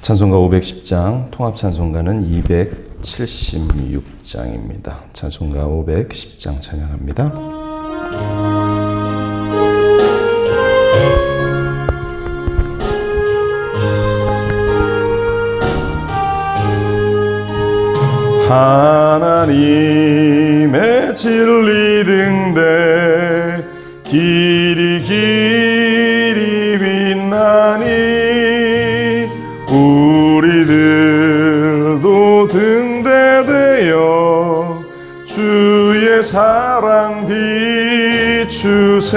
찬송가 510장, 통합찬송가는 276장입니다. 찬송가 510장 찬양합니다. 하나님의 진리 등대 길이 빛나니 우리들도 등대되어 주의 사랑 비추세.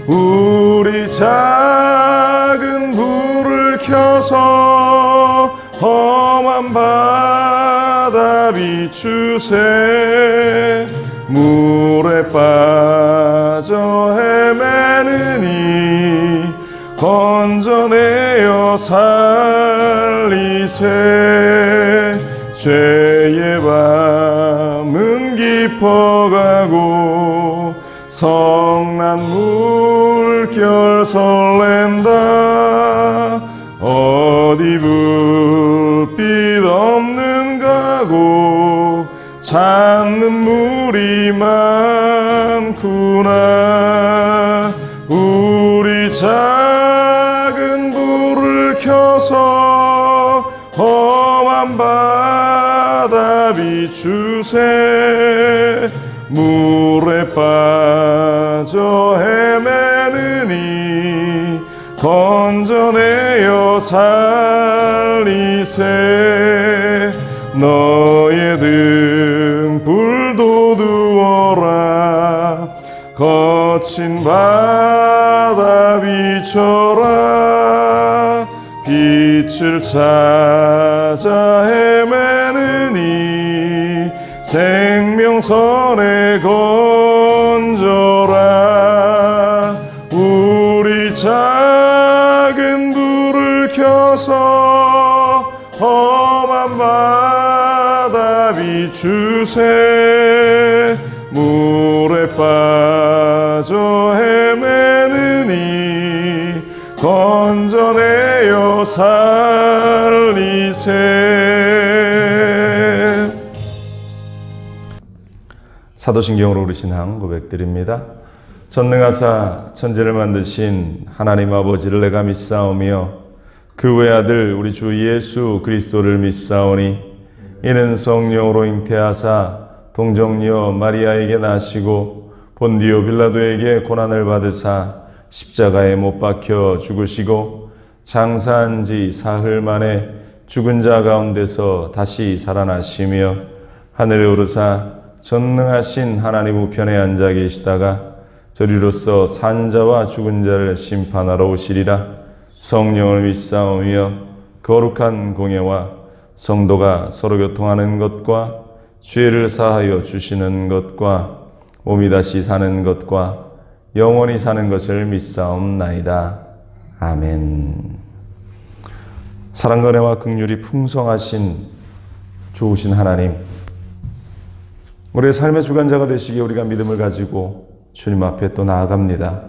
우리 작은 불을 켜서 험한 바다 비추세. 물에 빠져 헤매느니 건져내어 살리세. 죄의 밤은 깊어가고 성난 물결 설렌다. 어디 불빛 없는 가고 찾는 물이 많구나. 우리 작은 불을 켜서 험한 바다 비추세. 물에 빠져 헤매느니 건져내어 살리세. 너의 등불도 두어라. 거친 바다 비춰라. 빛을 찾아 헤매느니 생명선에 건져라. 우리 작은 불을 켜서 험한 바다 비추세. 물에 빠져 헤매느니 건져내어 살리세. 사도신경으로 우리 신앙 고백드립니다. 전능하사 천지를 만드신 하나님 아버지를 내가 믿사오며 그 외아들 우리 주 예수 그리스도를 믿사오니 이는 성령으로 잉태하사 동정녀 마리아에게 나시고 본디오 빌라도에게 고난을 받으사 십자가에 못 박혀 죽으시고 장사한 지 사흘 만에 죽은 자 가운데서 다시 살아나시며 하늘에 오르사 전능하신 하나님 우편에 앉아 계시다가 저리로서 산 자와 죽은 자를 심판하러 오시리라. 성령을 믿사오며 거룩한 공예와 성도가 서로 교통하는 것과 죄를 사하여 주시는 것과 몸이 다시 사는 것과 영원히 사는 것을 믿사옵나이다. 아멘. 사랑과 은혜와 긍휼이 풍성하신 좋으신 하나님, 우리의 삶의 주관자가 되시기에 우리가 믿음을 가지고 주님 앞에 또 나아갑니다.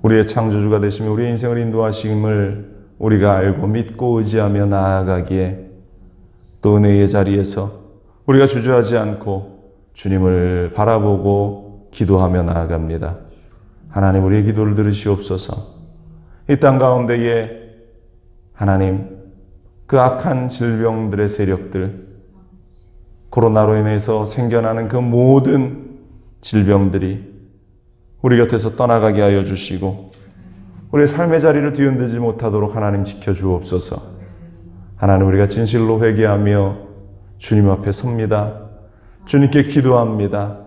우리의 창조주가 되시며 우리의 인생을 인도하심을 우리가 알고 믿고 의지하며 나아가기에 또 은혜의 자리에서 우리가 주저하지 않고 주님을 바라보고 기도하며 나아갑니다. 하나님, 우리의 기도를 들으시옵소서. 이 땅 가운데에 하나님, 그 악한 질병들의 세력들, 코로나로 인해서 생겨나는 그 모든 질병들이 우리 곁에서 떠나가게 하여 주시고 우리의 삶의 자리를 뒤흔들지 못하도록 하나님 지켜주옵소서. 하나님, 우리가 진실로 회개하며 주님 앞에 섭니다. 주님께 기도합니다.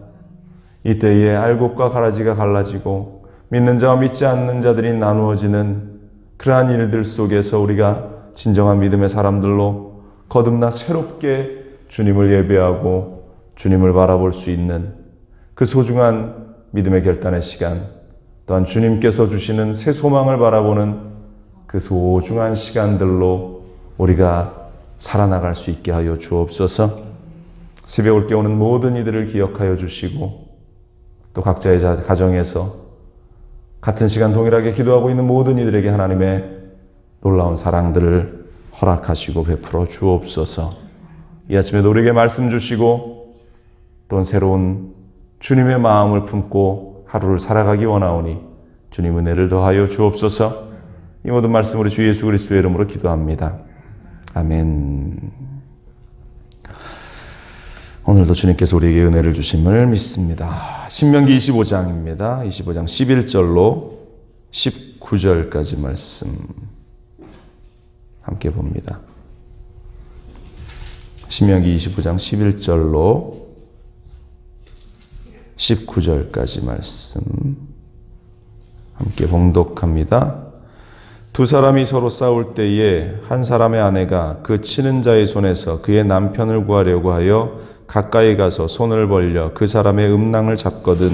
이때에 알곡과 가라지가 갈라지고 믿는 자와 믿지 않는 자들이 나누어지는 그러한 일들 속에서 우리가 진정한 믿음의 사람들로 거듭나 새롭게 주님을 예배하고 주님을 바라볼 수 있는 그 소중한 믿음의 결단의 시간, 또한 주님께서 주시는 새 소망을 바라보는 그 소중한 시간들로 우리가 살아나갈 수 있게 하여 주옵소서. 새벽을 깨우는 모든 이들을 기억하여 주시고 또 각자의 가정에서 같은 시간 동일하게 기도하고 있는 모든 이들에게 하나님의 놀라운 사랑들을 허락하시고 베풀어 주옵소서. 이 아침에도 우리에게 말씀 주시고 또 새로운 주님의 마음을 품고 하루를 살아가기 원하오니 주님 은혜를 더하여 주옵소서. 이 모든 말씀 우리 주 예수 그리스도의 이름으로 기도합니다. 아멘. 오늘도 주님께서 우리에게 은혜를 주심을 믿습니다. 신명기 25장입니다. 25장 11절로 19절까지 말씀 함께 봅니다. 신명기 25장 11절로 19절까지 말씀 함께 봉독합니다. 두 사람이 서로 싸울 때에 한 사람의 아내가 그 치는 자의 손에서 그의 남편을 구하려고 하여 가까이 가서 손을 벌려 그 사람의 음낭을 잡거든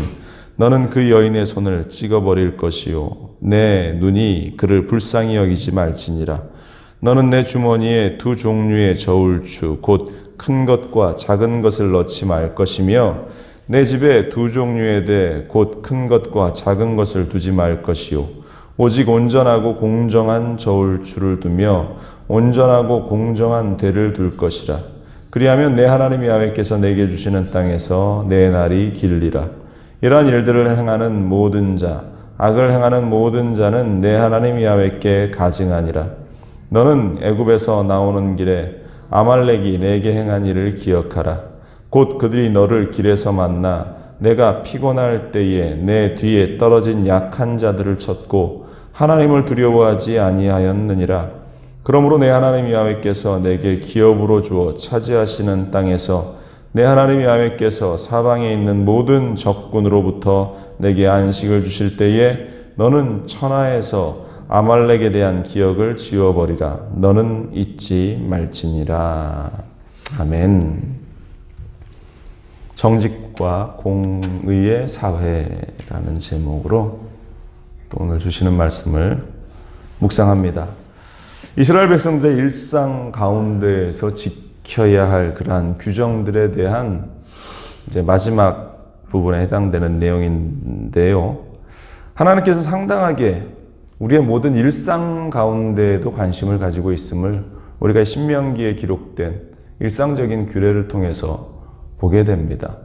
너는 그 여인의 손을 찍어버릴 것이요 내 눈이 그를 불쌍히 여기지 말지니라. 너는 내 주머니에 두 종류의 저울추 곧 큰 것과 작은 것을 넣지 말 것이며 내 집에 두 종류의 대 곧 큰 것과 작은 것을 두지 말 것이요 오직 온전하고 공정한 저울추를 두며 온전하고 공정한 대를 둘 것이라. 그리하면 내 하나님 야훼께서 내게 주시는 땅에서 내 날이 길리라. 이러한 일들을 행하는 모든 자 악을 행하는 모든 자는 내 하나님 야훼께 가증하니라. 너는 애굽에서 나오는 길에 아말렉이 내게 행한 일을 기억하라. 곧 그들이 너를 길에서 만나 내가 피곤할 때에 내 뒤에 떨어진 약한 자들을 쳤고 하나님을 두려워하지 아니하였느니라. 그러므로 내 하나님 야훼께서 내게 기업으로 주어 차지하시는 땅에서 내 하나님 야훼께서 사방에 있는 모든 적군으로부터 내게 안식을 주실 때에 너는 천하에서 아말렉에 대한 기억을 지워버리라. 너는 잊지 말지니라. 아멘. 정직과 공의의 사회라는 제목으로 또 오늘 주시는 말씀을 묵상합니다. 이스라엘 백성들의 일상 가운데에서 지켜야 할 그러한 규정들에 대한 이제 마지막 부분에 해당되는 내용인데요. 하나님께서 상당하게 우리의 모든 일상 가운데에도 관심을 가지고 있음을 우리가 신명기에 기록된 일상적인 규례를 통해서 보게 됩니다.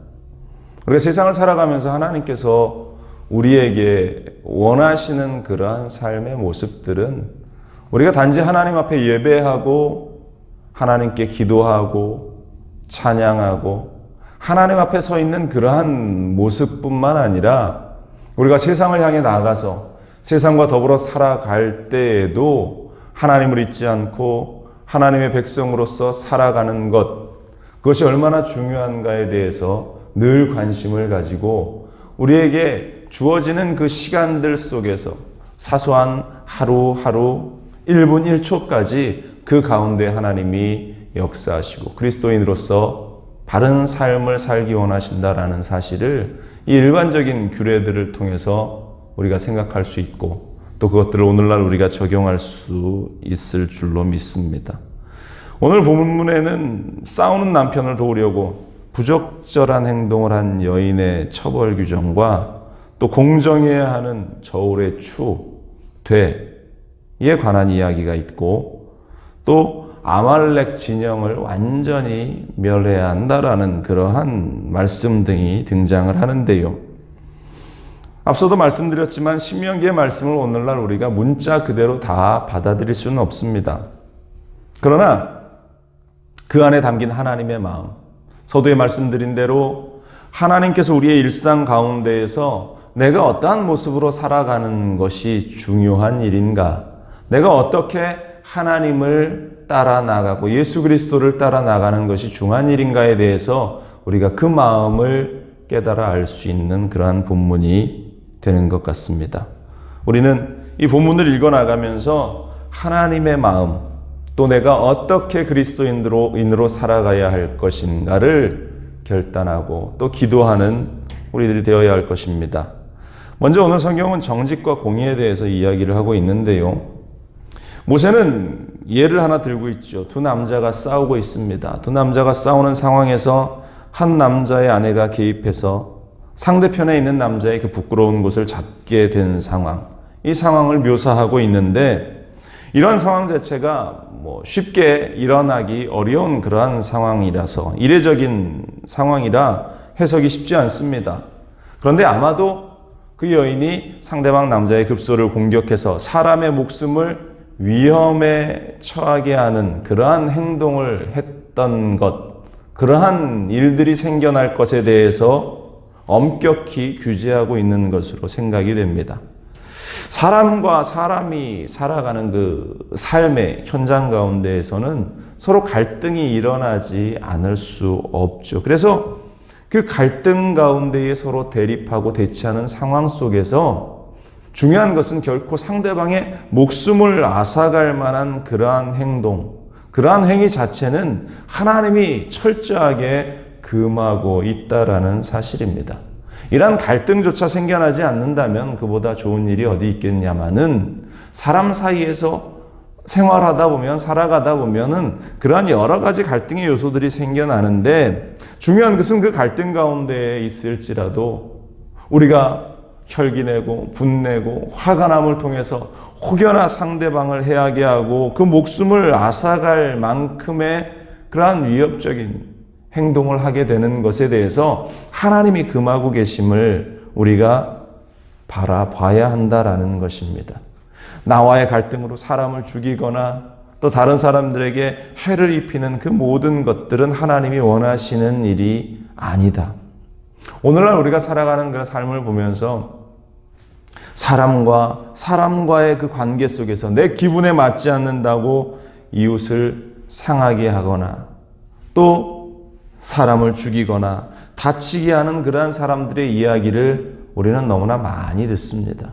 우리가 세상을 살아가면서 하나님께서 우리에게 원하시는 그러한 삶의 모습들은 우리가 단지 하나님 앞에 예배하고 하나님께 기도하고 찬양하고 하나님 앞에 서 있는 그러한 모습뿐만 아니라 우리가 세상을 향해 나가서 세상과 더불어 살아갈 때에도 하나님을 잊지 않고 하나님의 백성으로서 살아가는 것, 그것이 얼마나 중요한가에 대해서 늘 관심을 가지고 우리에게 주어지는 그 시간들 속에서 사소한 하루하루 1분 1초까지 그 가운데 하나님이 역사하시고 그리스도인으로서 바른 삶을 살기 원하신다라는 사실을 이 일반적인 규례들을 통해서 우리가 생각할 수 있고 또 그것들을 오늘날 우리가 적용할 수 있을 줄로 믿습니다. 오늘 본문에는 싸우는 남편을 도우려고 부적절한 행동을 한 여인의 처벌 규정과 또 공정해야 하는 저울의 추, 되에 관한 이야기가 있고 또 아말렉 진영을 완전히 멸해야 한다라는 그러한 말씀 등이 등장을 하는데요. 앞서도 말씀드렸지만 신명기의 말씀을 오늘날 우리가 문자 그대로 다 받아들일 수는 없습니다. 그러나 그 안에 담긴 하나님의 마음, 서두에 말씀드린 대로 하나님께서 우리의 일상 가운데에서 내가 어떠한 모습으로 살아가는 것이 중요한 일인가, 내가 어떻게 하나님을 따라 나가고 예수 그리스도를 따라 나가는 것이 중요한 일인가에 대해서 우리가 그 마음을 깨달아 알 수 있는 그러한 본문이 되는 것 같습니다. 우리는 이 본문을 읽어나가면서 하나님의 마음, 또 내가 어떻게 그리스도인으로 살아가야 할 것인가를 결단하고 또 기도하는 우리들이 되어야 할 것입니다. 먼저 오늘 성경은 정직과 공의에 대해서 이야기를 하고 있는데요. 모세는 예를 하나 들고 있죠. 두 남자가 싸우고 있습니다. 두 남자가 싸우는 상황에서 한 남자의 아내가 개입해서 상대편에 있는 남자의 그 부끄러운 곳을 잡게 된 상황, 이 상황을 묘사하고 있는데 이런 상황 자체가 쉽게 일어나기 어려운 그러한 상황이라서 이례적인 상황이라 해석이 쉽지 않습니다. 그런데 아마도 그 여인이 상대방 남자의 급소를 공격해서 사람의 목숨을 위험에 처하게 하는 그러한 행동을 했던 것, 그러한 일들이 생겨날 것에 대해서 엄격히 규제하고 있는 것으로 생각이 됩니다. 사람과 사람이 살아가는 그 삶의 현장 가운데에서는 서로 갈등이 일어나지 않을 수 없죠. 그래서 그 갈등 가운데에 서로 대립하고 대치하는 상황 속에서 중요한 것은 결코 상대방의 목숨을 앗아갈 만한 그러한 행동, 그러한 행위 자체는 하나님이 철저하게 금하고 있다라는 사실입니다. 이러한 갈등조차 생겨나지 않는다면 그보다 좋은 일이 어디 있겠냐마는 사람 사이에서 생활하다 보면 살아가다 보면은 그러한 여러 가지 갈등의 요소들이 생겨나는데 중요한 것은 그 갈등 가운데에 있을지라도 우리가 혈기내고 분내고 화가 남을 통해서 혹여나 상대방을 해하게 하고 그 목숨을 앗아갈 만큼의 그러한 위협적인 행동을 하게 되는 것에 대해서 하나님이 금하고 계심을 우리가 바라봐야 한다라는 것입니다. 나와의 갈등으로 사람을 죽이거나 또 다른 사람들에게 해를 입히는 그 모든 것들은 하나님이 원하시는 일이 아니다. 오늘날 우리가 살아가는 그런 삶을 보면서 사람과의 그 관계 속에서 내 기분에 맞지 않는다고 이웃을 상하게 하거나 또 사람을 죽이거나 다치게 하는 그러한 사람들의 이야기를 우리는 너무나 많이 듣습니다.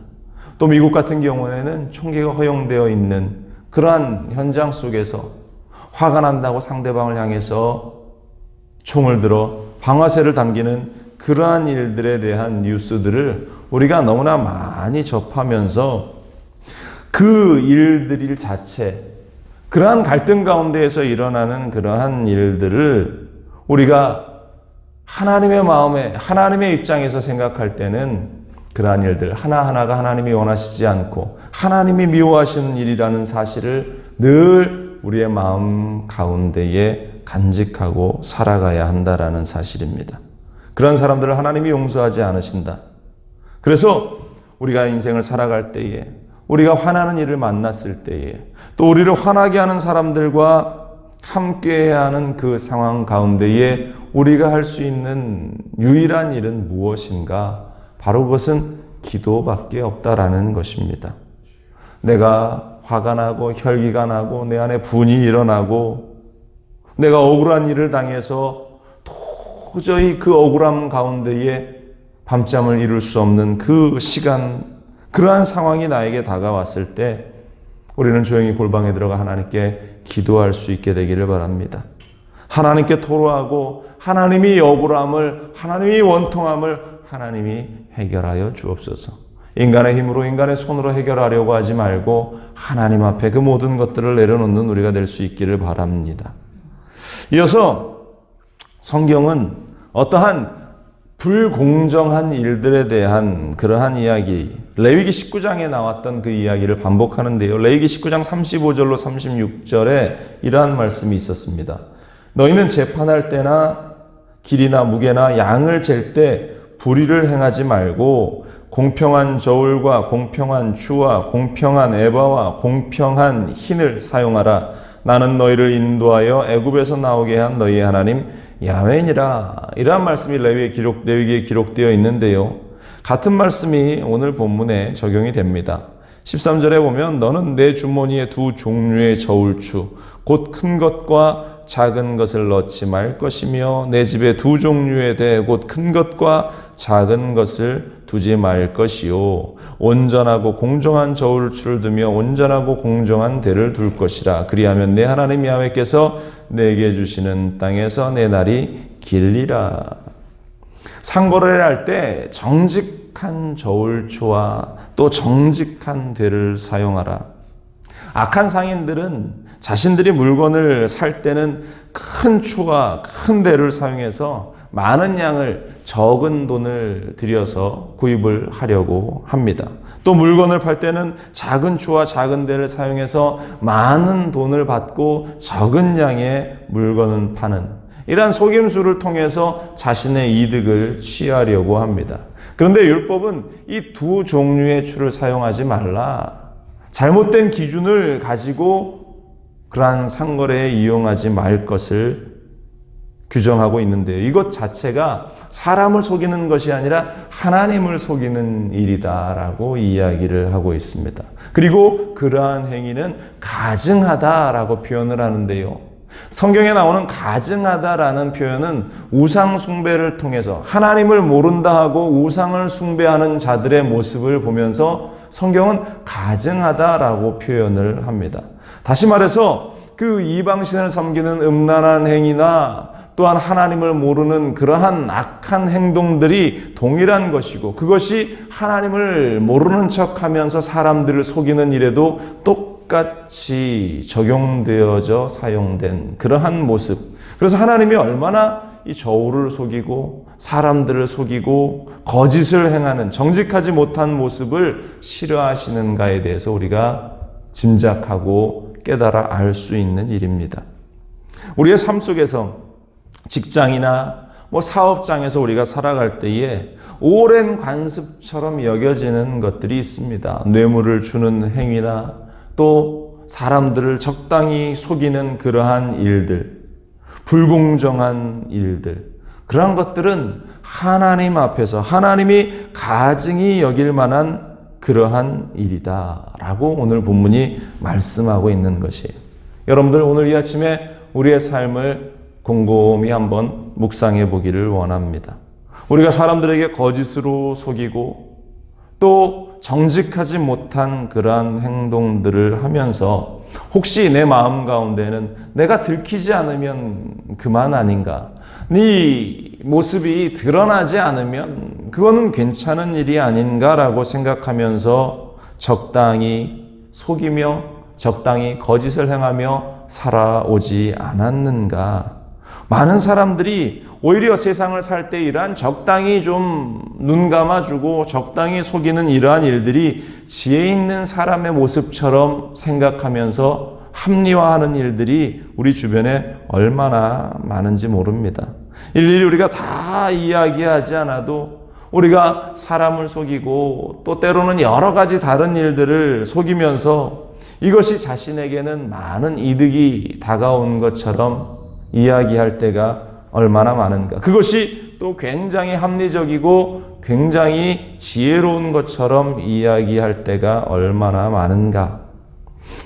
또 미국 같은 경우에는 총기가 허용되어 있는 그러한 현장 속에서 화가 난다고 상대방을 향해서 총을 들어 방아쇠를 당기는 그러한 일들에 대한 뉴스들을 우리가 너무나 많이 접하면서 그 일들 자체, 그러한 갈등 가운데에서 일어나는 그러한 일들을 우리가 하나님의 마음에, 하나님의 입장에서 생각할 때는 그러한 일들 하나하나가 하나님이 원하시지 않고 하나님이 미워하시는 일이라는 사실을 늘 우리의 마음 가운데에 간직하고 살아가야 한다라는 사실입니다. 그런 사람들을 하나님이 용서하지 않으신다. 그래서 우리가 인생을 살아갈 때에, 우리가 화나는 일을 만났을 때에, 또 우리를 화나게 하는 사람들과 함께해야 하는 그 상황 가운데에 우리가 할 수 있는 유일한 일은 무엇인가? 바로 그것은 기도밖에 없다라는 것입니다. 내가 화가 나고 혈기가 나고 내 안에 분이 일어나고 내가 억울한 일을 당해서 도저히 그 억울함 가운데에 밤잠을 이룰 수 없는 그 시간, 그러한 상황이 나에게 다가왔을 때 우리는 조용히 골방에 들어가 하나님께 기도할 수 있게 되기를 바랍니다. 하나님께 토로하고 하나님이 억울함을, 하나님이 원통함을 하나님이 해결하여 주옵소서. 인간의 힘으로, 인간의 손으로 해결하려고 하지 말고 하나님 앞에 그 모든 것들을 내려놓는 우리가 될 수 있기를 바랍니다. 이어서 성경은 어떠한 불공정한 일들에 대한 그러한 이야기, 레위기 19장에 나왔던 그 이야기를 반복하는데요. 레위기 19장 35절로 36절에 이러한 말씀이 있었습니다. 너희는 재판할 때나 길이나 무게나 양을 잴 때 불의를 행하지 말고 공평한 저울과 공평한 추와 공평한 에바와 공평한 흰을 사용하라. 나는 너희를 인도하여 애굽에서 나오게 한 너희의 하나님 야훼니라. 이러한 말씀이 레위기에 기록되어 있는데요. 같은 말씀이 오늘 본문에 적용이 됩니다. 13절에 보면 너는 내 주머니에 두 종류의 저울추 곧 큰 것과 작은 것을 넣지 말 것이며 내 집에 두 종류의 대 곧 큰 것과 작은 것을 두지 말 것이요 온전하고 공정한 저울추를 두며 온전하고 공정한 대를 둘 것이라. 그리하면 내 하나님 야훼께서 내게 주시는 땅에서 내 날이 길리라. 상거래를 할 때 정직한 저울추와 또 정직한 대를 사용하라. 악한 상인들은 자신들이 물건을 살 때는 큰 추와 큰 대를 사용해서 많은 양을 적은 돈을 들여서 구입을 하려고 합니다. 또 물건을 팔 때는 작은 추와 작은 대를 사용해서 많은 돈을 받고 적은 양의 물건을 파는 이러한 속임수를 통해서 자신의 이득을 취하려고 합니다. 그런데 율법은 이 두 종류의 추를 사용하지 말라. 잘못된 기준을 가지고 그러한 상거래에 이용하지 말 것을 규정하고 있는데요. 이것 자체가 사람을 속이는 것이 아니라 하나님을 속이는 일이다라고 이야기를 하고 있습니다. 그리고 그러한 행위는 가증하다라고 표현을 하는데요. 성경에 나오는 가증하다라는 표현은 우상 숭배를 통해서 하나님을 모른다 하고 우상을 숭배하는 자들의 모습을 보면서 성경은 가증하다라고 표현을 합니다. 다시 말해서 그 이방신을 섬기는 음란한 행위나 또한 하나님을 모르는 그러한 악한 행동들이 동일한 것이고 그것이 하나님을 모르는 척하면서 사람들을 속이는 일에도 똑같이 적용되어져 사용된 그러한 모습. 그래서 하나님이 얼마나 이 저울을 속이고 사람들을 속이고 거짓을 행하는 정직하지 못한 모습을 싫어하시는가에 대해서 우리가 짐작하고 깨달아 알 수 있는 일입니다. 우리의 삶 속에서 직장이나 사업장에서 우리가 살아갈 때에 오랜 관습처럼 여겨지는 것들이 있습니다. 뇌물을 주는 행위나 또 사람들을 적당히 속이는 그러한 일들, 불공정한 일들, 그러한 것들은 하나님 앞에서 하나님이 가증히 여길 만한 그러한 일이다라고 오늘 본문이 말씀하고 있는 것이에요. 여러분들 오늘 이 아침에 우리의 삶을 곰곰이 한번 묵상해 보기를 원합니다. 우리가 사람들에게 거짓으로 속이고 또 정직하지 못한 그러한 행동들을 하면서 혹시 내 마음 가운데는 내가 들키지 않으면 그만 아닌가? 네 모습이 드러나지 않으면 그거는 괜찮은 일이 아닌가라고 생각하면서 적당히 속이며 적당히 거짓을 행하며 살아오지 않았는가? 많은 사람들이 오히려 세상을 살 때 이러한 적당히 좀 눈 감아주고 적당히 속이는 이러한 일들이 지혜 있는 사람의 모습처럼 생각하면서 합리화하는 일들이 우리 주변에 얼마나 많은지 모릅니다. 일일이 우리가 다 이야기하지 않아도 우리가 사람을 속이고 또 때로는 여러 가지 다른 일들을 속이면서 이것이 자신에게는 많은 이득이 다가온 것처럼 이야기할 때가 얼마나 많은가. 그것이 또 굉장히 합리적이고 굉장히 지혜로운 것처럼 이야기할 때가 얼마나 많은가.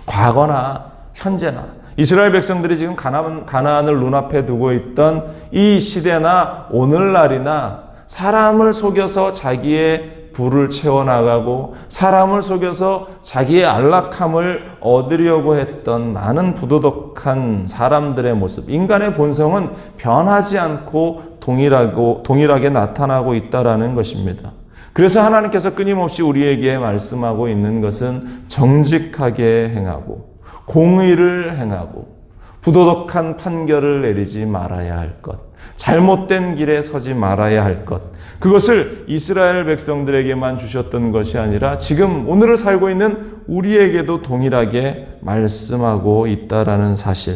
과거나 현재나 이스라엘 백성들이 지금 가나안을 눈앞에 두고 있던 이 시대나 오늘날이나 사람을 속여서 자기의 부를 채워나가고 사람을 속여서 자기의 안락함을 얻으려고 했던 많은 부도덕한 사람들의 모습, 인간의 본성은 변하지 않고 동일하게 나타나고 있다라는 것입니다. 그래서 하나님께서 끊임없이 우리에게 말씀하고 있는 것은 정직하게 행하고 공의를 행하고 부도덕한 판결을 내리지 말아야 할 것, 잘못된 길에 서지 말아야 할 것, 그것을 이스라엘 백성들에게만 주셨던 것이 아니라 지금 오늘을 살고 있는 우리에게도 동일하게 말씀하고 있다라는 사실.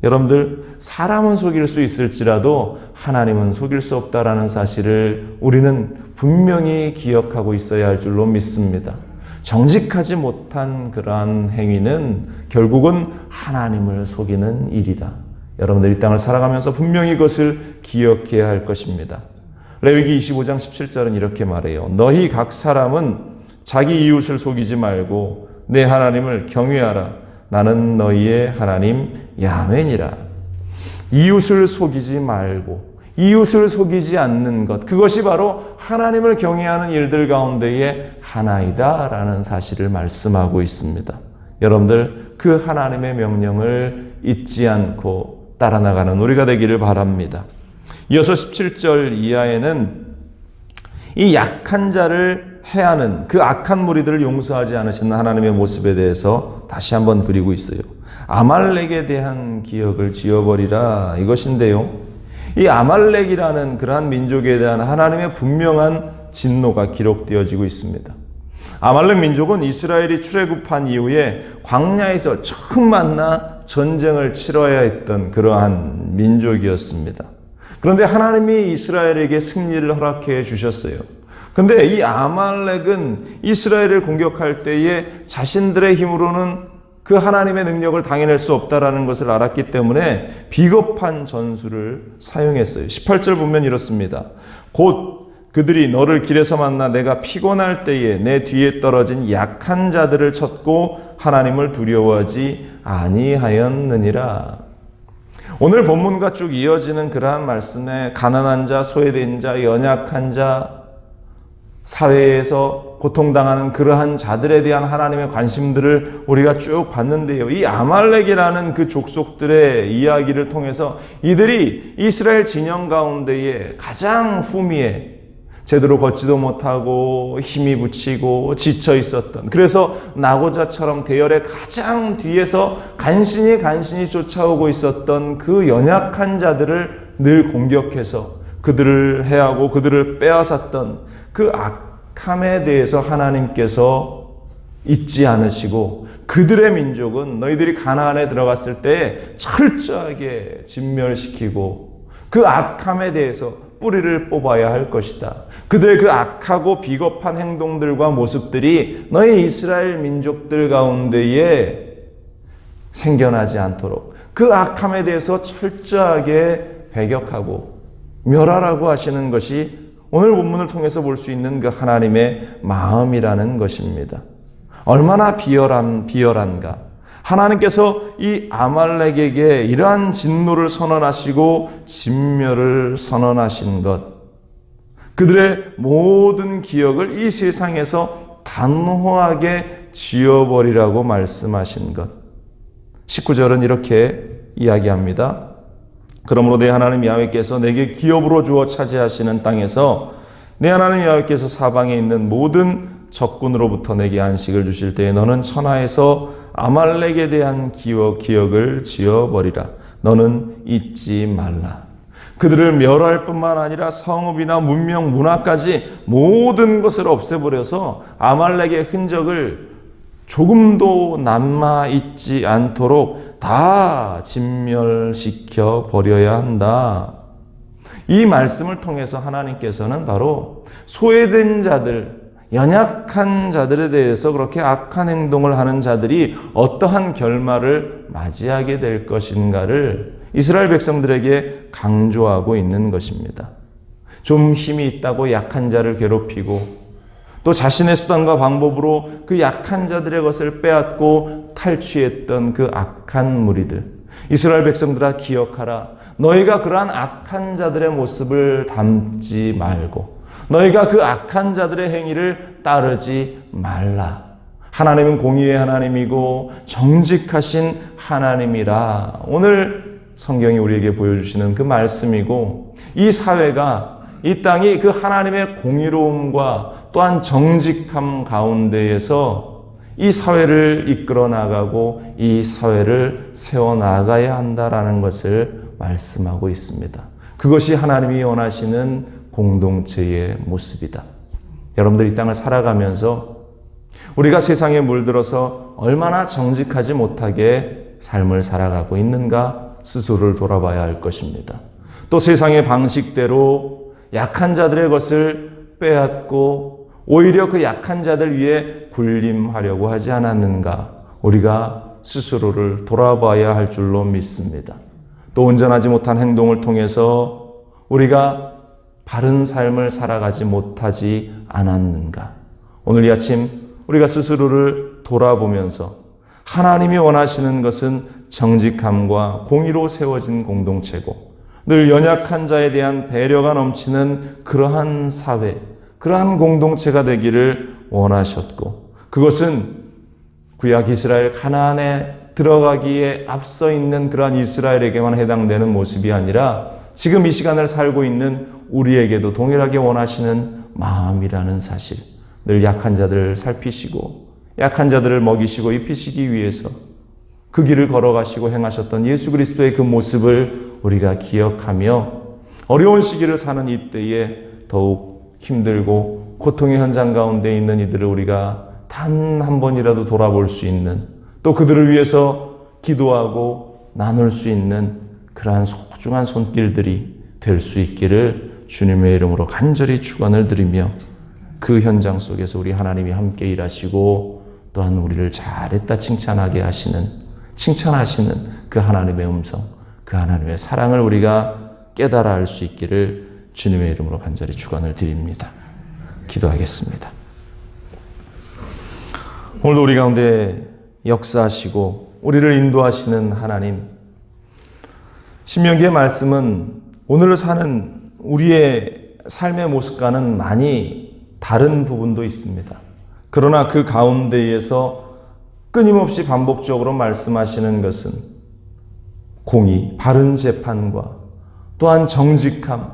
여러분들, 사람은 속일 수 있을지라도 하나님은 속일 수 없다라는 사실을 우리는 분명히 기억하고 있어야 할 줄로 믿습니다. 정직하지 못한 그러한 행위는 결국은 하나님을 속이는 일이다. 여러분들 이 땅을 살아가면서 분명히 그것을 기억해야 할 것입니다. 레위기 25장 17절은 이렇게 말해요. 너희 각 사람은 자기 이웃을 속이지 말고 내 하나님을 경외하라. 나는 너희의 하나님 야훼니라. 이웃을 속이지 말고 이웃을 속이지 않는 것, 그것이 바로 하나님을 경외하는 일들 가운데의 하나이다라는 사실을 말씀하고 있습니다. 여러분들 그 하나님의 명령을 잊지 않고 따라나가는 우리가 되기를 바랍니다. 이어서 17절 이하에는 이 약한 자를 해하는 그 악한 무리들을 용서하지 않으시는 하나님의 모습에 대해서 다시 한번 그리고 있어요. 아말렉에 대한 기억을 지워버리라 이것인데요. 이 아말렉이라는 그러한 민족에 대한 하나님의 분명한 진노가 기록되어지고 있습니다. 아말렉 민족은 이스라엘이 출애굽한 이후에 광야에서 처음 만나 전쟁을 치러야 했던 그러한 민족이었습니다. 그런데 하나님이 이스라엘에게 승리를 허락해 주셨어요. 그런데 이 아말렉은 이스라엘을 공격할 때에 자신들의 힘으로는 그 하나님의 능력을 당해낼 수 없다라는 것을 알았기 때문에 비겁한 전술을 사용했어요. 18절 보면 이렇습니다. 곧 그들이 너를 길에서 만나 내가 피곤할 때에 내 뒤에 떨어진 약한 자들을 쳤고 하나님을 두려워하지 아니하였느니라. 오늘 본문과 쭉 이어지는 그러한 말씀에 가난한 자, 소외된 자, 연약한 자, 사회에서 고통당하는 그러한 자들에 대한 하나님의 관심들을 우리가 쭉 봤는데요. 이 아말렉이라는 그 족속들의 이야기를 통해서 이들이 이스라엘 진영 가운데에 가장 후미에 제대로 걷지도 못하고 힘이 붙이고 지쳐 있었던, 그래서 나고자처럼 대열의 가장 뒤에서 간신히 쫓아오고 있었던 그 연약한 자들을 늘 공격해서 그들을 해하고 그들을 빼앗았던 그 악함에 대해서 하나님께서 잊지 않으시고 그들의 민족은 너희들이 가나안에 들어갔을 때 철저하게 진멸시키고 그 악함에 대해서 뿌리를 뽑아야 할 것이다. 그들의 그 악하고 비겁한 행동들과 모습들이 너희 이스라엘 민족들 가운데에 생겨나지 않도록 그 악함에 대해서 철저하게 배격하고 멸하라고 하시는 것이 오늘 본문을 통해서 볼 수 있는 그 하나님의 마음이라는 것입니다. 얼마나 비열한가. 하나님께서 이 아말렉에게 이러한 진노를 선언하시고 진멸을 선언하신 것, 그들의 모든 기억을 이 세상에서 단호하게 지워버리라고 말씀하신 것. 19절은 이렇게 이야기합니다. 그러므로 내 하나님 야훼께서 내게 기업으로 주어 차지하시는 땅에서 내 하나님 야훼께서 사방에 있는 모든 적군으로부터 내게 안식을 주실 때에 너는 천하에서 아말렉에 대한 기억을 지어버리라. 너는 잊지 말라. 그들을 멸할 뿐만 아니라 성읍이나 문명, 문화까지 모든 것을 없애버려서 아말렉의 흔적을 조금도 남아 있지 않도록 다 진멸시켜 버려야 한다. 이 말씀을 통해서 하나님께서는 바로 소외된 자들, 연약한 자들에 대해서 그렇게 악한 행동을 하는 자들이 어떠한 결말을 맞이하게 될 것인가를 이스라엘 백성들에게 강조하고 있는 것입니다. 좀 힘이 있다고 약한 자를 괴롭히고 또 자신의 수단과 방법으로 그 약한 자들의 것을 빼앗고 탈취했던 그 악한 무리들, 이스라엘 백성들아 기억하라. 너희가 그러한 악한 자들의 모습을 담지 말고 너희가 그 악한 자들의 행위를 따르지 말라. 하나님은 공의의 하나님이고 정직하신 하나님이라. 오늘 성경이 우리에게 보여주시는 그 말씀이고, 이 사회가, 이 땅이 그 하나님의 공의로움과 또한 정직함 가운데에서 이 사회를 이끌어 나가고 이 사회를 세워나가야 한다라는 것을 말씀하고 있습니다. 그것이 하나님이 원하시는 공동체의 모습이다. 여러분들 이 땅을 살아가면서 우리가 세상에 물들어서 얼마나 정직하지 못하게 삶을 살아가고 있는가 스스로를 돌아봐야 할 것입니다. 또 세상의 방식대로 약한 자들의 것을 빼앗고 오히려 그 약한 자들 위에 군림하려고 하지 않았는가, 우리가 스스로를 돌아봐야 할 줄로 믿습니다. 또 온전하지 못한 행동을 통해서 우리가 바른 삶을 살아가지 못하지 않았는가. 오늘 이 아침 우리가 스스로를 돌아보면서 하나님이 원하시는 것은 정직함과 공의로 세워진 공동체고 늘 연약한 자에 대한 배려가 넘치는 그러한 사회, 그러한 공동체가 되기를 원하셨고, 그것은 구약 이스라엘 가나안에 들어가기에 앞서 있는 그러한 이스라엘에게만 해당되는 모습이 아니라 지금 이 시간을 살고 있는 우리에게도 동일하게 원하시는 마음이라는 사실, 늘 약한 자들을 살피시고 약한 자들을 먹이시고 입히시기 위해서 그 길을 걸어가시고 행하셨던 예수 그리스도의 그 모습을 우리가 기억하며 어려운 시기를 사는 이때에 더욱 힘들고 고통의 현장 가운데 있는 이들을 우리가 단 한 번이라도 돌아볼 수 있는, 또 그들을 위해서 기도하고 나눌 수 있는 그러한 소중한 손길들이 될 수 있기를 주님의 이름으로 간절히 축원을 드리며, 그 현장 속에서 우리 하나님이 함께 일하시고 또한 우리를 잘했다 칭찬하시는 그 하나님의 음성, 그 하나님의 사랑을 우리가 깨달아 알 수 있기를 주님의 이름으로 간절히 축원을 드립니다. 기도하겠습니다. 오늘도 우리 가운데 역사하시고 우리를 인도하시는 하나님, 신명기의 말씀은 오늘 사는 우리의 삶의 모습과는 많이 다른 부분도 있습니다. 그러나 그 가운데에서 끊임없이 반복적으로 말씀하시는 것은 공의, 바른 재판과 또한 정직함,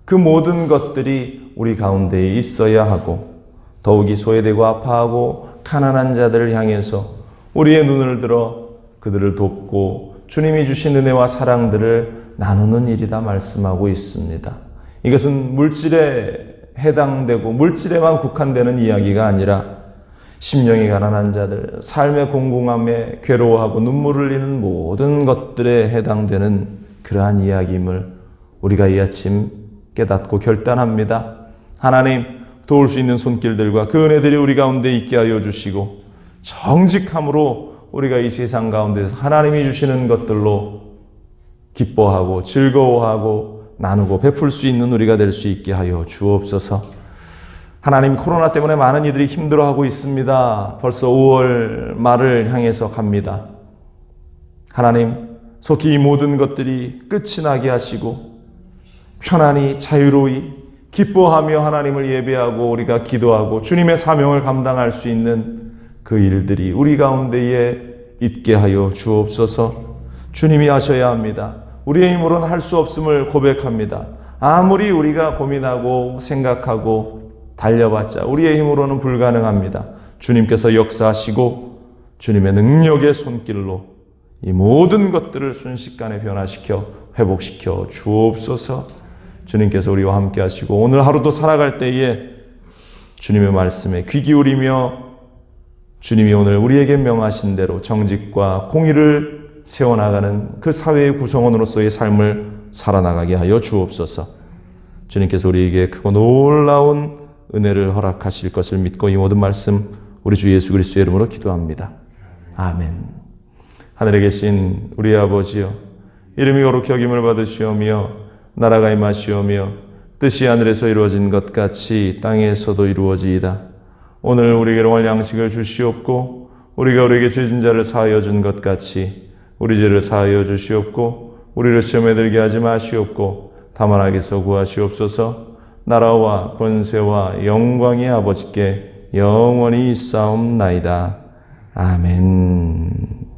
그 모든 것들이 우리 가운데에 있어야 하고, 더욱이 소외되고 아파하고 가난한 자들을 향해서 우리의 눈을 들어 그들을 돕고 주님이 주신 은혜와 사랑들을 나누는 일이다 말씀하고 있습니다. 이것은 물질에 해당되고 물질에만 국한되는 이야기가 아니라 심령이 가난한 자들, 삶의 공공함에 괴로워하고 눈물을 흘리는 모든 것들에 해당되는 그러한 이야기임을 우리가 이 아침 깨닫고 결단합니다. 하나님, 도울 수 있는 손길들과 그 은혜들이 우리 가운데 있게 하여 주시고, 정직함으로 우리가 이 세상 가운데서 하나님이 주시는 것들로 기뻐하고 즐거워하고 나누고 베풀 수 있는 우리가 될 수 있게 하여 주옵소서. 하나님, 코로나 때문에 많은 이들이 힘들어하고 있습니다. 벌써 5월 말을 향해서 갑니다. 하나님, 속히 이 모든 것들이 끝이 나게 하시고 편안히 자유로이 기뻐하며 하나님을 예배하고 우리가 기도하고 주님의 사명을 감당할 수 있는 그 일들이 우리 가운데에 있게 하여 주옵소서. 주님이 하셔야 합니다. 우리의 힘으로는 할 수 없음을 고백합니다. 아무리 우리가 고민하고 생각하고 달려봤자 우리의 힘으로는 불가능합니다. 주님께서 역사하시고 주님의 능력의 손길로 이 모든 것들을 순식간에 변화시켜 회복시켜 주옵소서. 주님께서 우리와 함께 하시고 오늘 하루도 살아갈 때에 주님의 말씀에 귀 기울이며 주님이 오늘 우리에게 명하신 대로 정직과 공의를 세워나가는 그 사회의 구성원으로서의 삶을 살아나가게 하여 주옵소서. 주님께서 우리에게 크고 놀라운 은혜를 허락하실 것을 믿고 이 모든 말씀 우리 주 예수 그리스도의 이름으로 기도합니다. 아멘. 하늘에 계신 우리 아버지여, 이름이 거룩히 여김을 받으시오며 나라가 임하시오며 뜻이 하늘에서 이루어진 것 같이 땅에서도 이루어지이다. 오늘 우리에게 일용할 양식을 주시옵고 우리가 우리에게 죄진 자를 사하여 준 것 같이 우리 죄를 사하여 주시옵고 우리를 시험에 들게 하지 마시옵고 다만 악에서 구하시옵소서. 나라와 권세와 영광이 아버지께 영원히 있사옵나이다. 아멘.